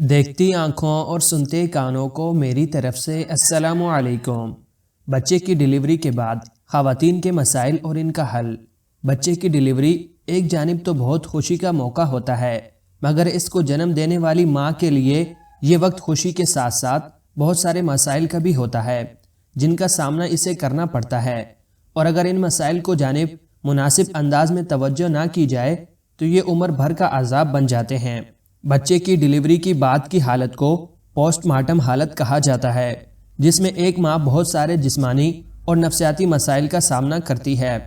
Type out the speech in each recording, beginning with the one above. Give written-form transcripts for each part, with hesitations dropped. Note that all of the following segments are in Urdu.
دیکھتی آنکھوں اور سنتے کانوں کو میری طرف سے السلام علیکم۔ بچے کی ڈیلیوری کے بعد خواتین کے مسائل اور ان کا حل۔ بچے کی ڈیلیوری ایک جانب تو بہت خوشی کا موقع ہوتا ہے، مگر اس کو جنم دینے والی ماں کے لیے یہ وقت خوشی کے ساتھ ساتھ بہت سارے مسائل کا بھی ہوتا ہے جن کا سامنا اسے کرنا پڑتا ہے، اور اگر ان مسائل کو جانب مناسب انداز میں توجہ نہ کی جائے تو یہ عمر بھر کا عذاب بن جاتے ہیں۔ بچے کی ڈیلیوری کی بعد کی حالت کو پوسٹ مارٹم حالت کہا جاتا ہے، جس میں ایک ماں بہت سارے جسمانی اور نفسیاتی مسائل کا سامنا کرتی ہے۔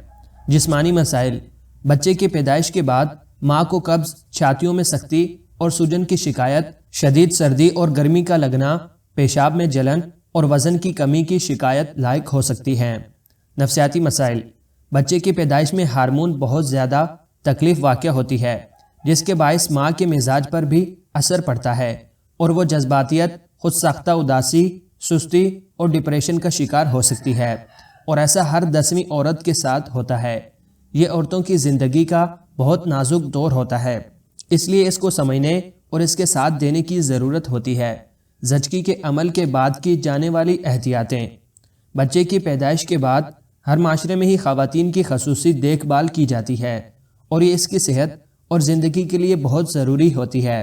جسمانی مسائل: بچے کی پیدائش کے بعد ماں کو قبض، چھاتیوں میں سختی اور سوجن کی شکایت، شدید سردی اور گرمی کا لگنا، پیشاب میں جلن اور وزن کی کمی کی شکایت لاحق ہو سکتی ہیں۔ نفسیاتی مسائل: بچے کی پیدائش میں ہارمون بہت زیادہ تکلیف واقع ہوتی ہے، جس کے باعث ماں کے مزاج پر بھی اثر پڑتا ہے اور وہ جذباتیت، خود ساختہ اداسی، سستی اور ڈپریشن کا شکار ہو سکتی ہے، اور ایسا ہر 10ویں عورت کے ساتھ ہوتا ہے۔ یہ عورتوں کی زندگی کا بہت نازک دور ہوتا ہے، اس لیے اس کو سمجھنے اور اس کے ساتھ دینے کی ضرورت ہوتی ہے۔ زچگی کے عمل کے بعد کی جانے والی احتیاطیں: بچے کی پیدائش کے بعد ہر معاشرے میں ہی خواتین کی خصوصی دیکھ بھال کی جاتی ہے، اور یہ اس کی صحت اور زندگی کے لیے بہت ضروری ہوتی ہے۔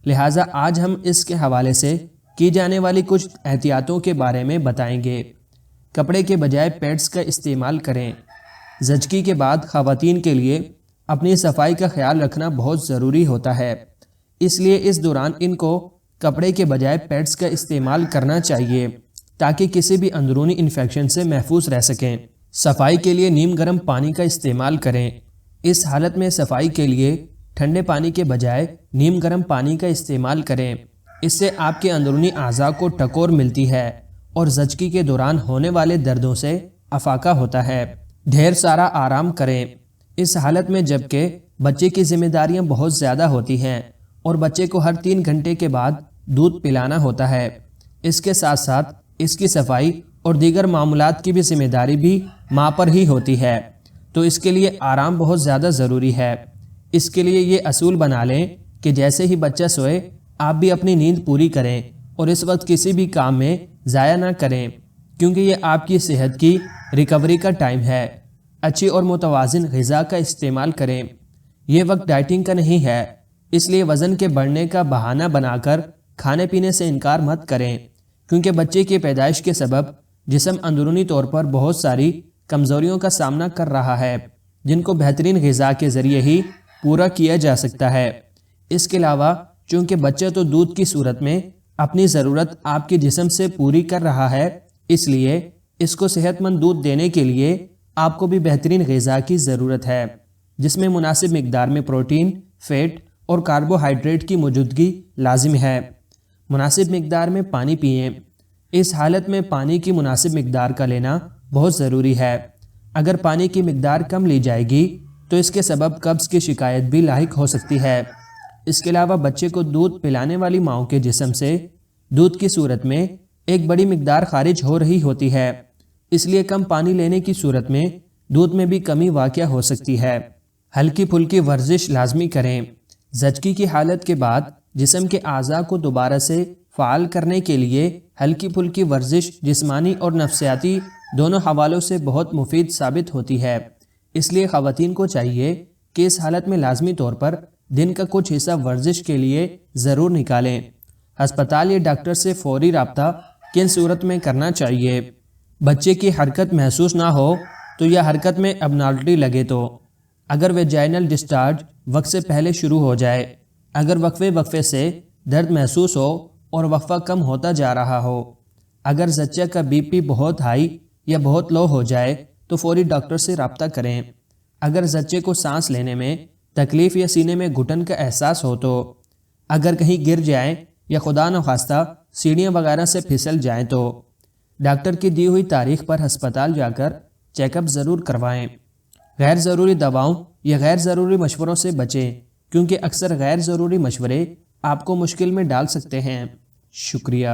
لہٰذا آج ہم اس کے حوالے سے کی جانے والی کچھ احتیاطوں کے بارے میں بتائیں گے۔ کپڑے کے بجائے پیڈز کا استعمال کریں۔ زچگی کے بعد خواتین کے لیے اپنی صفائی کا خیال رکھنا بہت ضروری ہوتا ہے، اس لیے اس دوران ان کو کپڑے کے بجائے پیڈز کا استعمال کرنا چاہیے تاکہ کسی بھی اندرونی انفیکشن سے محفوظ رہ سکیں۔ صفائی کے لیے نیم گرم پانی کا استعمال کریں۔ اس حالت میں صفائی کے لیے ٹھنڈے پانی کے بجائے نیم گرم پانی کا استعمال کریں، اس سے آپ کے اندرونی اعضاء کو ٹکور ملتی ہے اور زچگی کے دوران ہونے والے دردوں سے افاقہ ہوتا ہے۔ ڈھیر سارا آرام کریں۔ اس حالت میں جبکہ بچے کی ذمہ داریاں بہت زیادہ ہوتی ہیں اور بچے کو ہر 3 گھنٹے کے بعد دودھ پلانا ہوتا ہے، اس کے ساتھ ساتھ اس کی صفائی اور دیگر معاملات کی بھی ذمہ داری بھی ماں پر ہی ہوتی ہے، تو اس کے لیے آرام بہت زیادہ ضروری ہے۔ اس کے لیے یہ اصول بنا لیں کہ جیسے ہی بچہ سوئے آپ بھی اپنی نیند پوری کریں اور اس وقت کسی بھی کام میں ضائع نہ کریں، کیونکہ یہ آپ کی صحت کی ریکوری کا ٹائم ہے۔ اچھی اور متوازن غذا کا استعمال کریں۔ یہ وقت ڈائٹنگ کا نہیں ہے، اس لیے وزن کے بڑھنے کا بہانہ بنا کر کھانے پینے سے انکار مت کریں، کیونکہ بچے کی پیدائش کے سبب جسم اندرونی طور پر بہت ساری کمزوریوں کا سامنا کر رہا ہے، جن کو بہترین غذا کے ذریعے ہی پورا کیا جا سکتا ہے۔ اس کے علاوہ چونکہ بچہ تو دودھ کی صورت میں اپنی ضرورت آپ کے جسم سے پوری کر رہا ہے، اس لیے اس کو صحت مند دودھ دینے کے لیے آپ کو بھی بہترین غذا کی ضرورت ہے، جس میں مناسب مقدار میں پروٹین، فیٹ اور کاربوہائیڈریٹ کی موجودگی لازم ہے۔ مناسب مقدار میں پانی پئیں۔ اس حالت میں پانی کی مناسب مقدار کا لینا بہت ضروری ہے۔ اگر پانی کی مقدار کم لی جائے گی تو اس کے سبب قبض کی شکایت بھی لاحق ہو سکتی ہے۔ اس کے علاوہ بچے کو دودھ پلانے والی ماؤں کے جسم سے دودھ کی صورت میں ایک بڑی مقدار خارج ہو رہی ہوتی ہے، اس لیے کم پانی لینے کی صورت میں دودھ میں بھی کمی واقع ہو سکتی ہے۔ ہلکی پھلکی ورزش لازمی کریں۔ زچگی کی حالت کے بعد جسم کے اعضاء کو دوبارہ سے فعال کرنے کے لیے ہلکی پھلکی ورزش جسمانی اور نفسیاتی دونوں حوالوں سے بہت مفید ثابت ہوتی ہے، اس لیے خواتین کو چاہیے کہ اس حالت میں لازمی طور پر دن کا کچھ حصہ ورزش کے لیے ضرور نکالیں۔ ہسپتال یا ڈاکٹر سے فوری رابطہ کن صورت میں کرنا چاہیے؟ بچے کی حرکت محسوس نہ ہو تو یا حرکت میں ابنارملٹی لگے تو، اگر ویجائنل ڈسچارج وقت سے پہلے شروع ہو جائے، اگر وقفے سے درد محسوس ہو اور وقفہ کم ہوتا جا رہا ہو، اگر زچہ کا بی پی بہت ہائی یا بہت لو ہو جائے تو فوری ڈاکٹر سے رابطہ کریں، اگر زچے کو سانس لینے میں تکلیف یا سینے میں گھٹن کا احساس ہو تو، اگر کہیں گر جائیں یا خدا نخواستہ سیڑھیاں وغیرہ سے پھسل جائیں تو ڈاکٹر کی دی ہوئی تاریخ پر ہسپتال جا کر چیک اپ ضرور کروائیں۔ غیر ضروری دواؤں یا غیر ضروری مشوروں سے بچیں، کیونکہ اکثر غیر ضروری مشورے آپ کو مشکل میں ڈال سکتے ہیں۔ شکریہ۔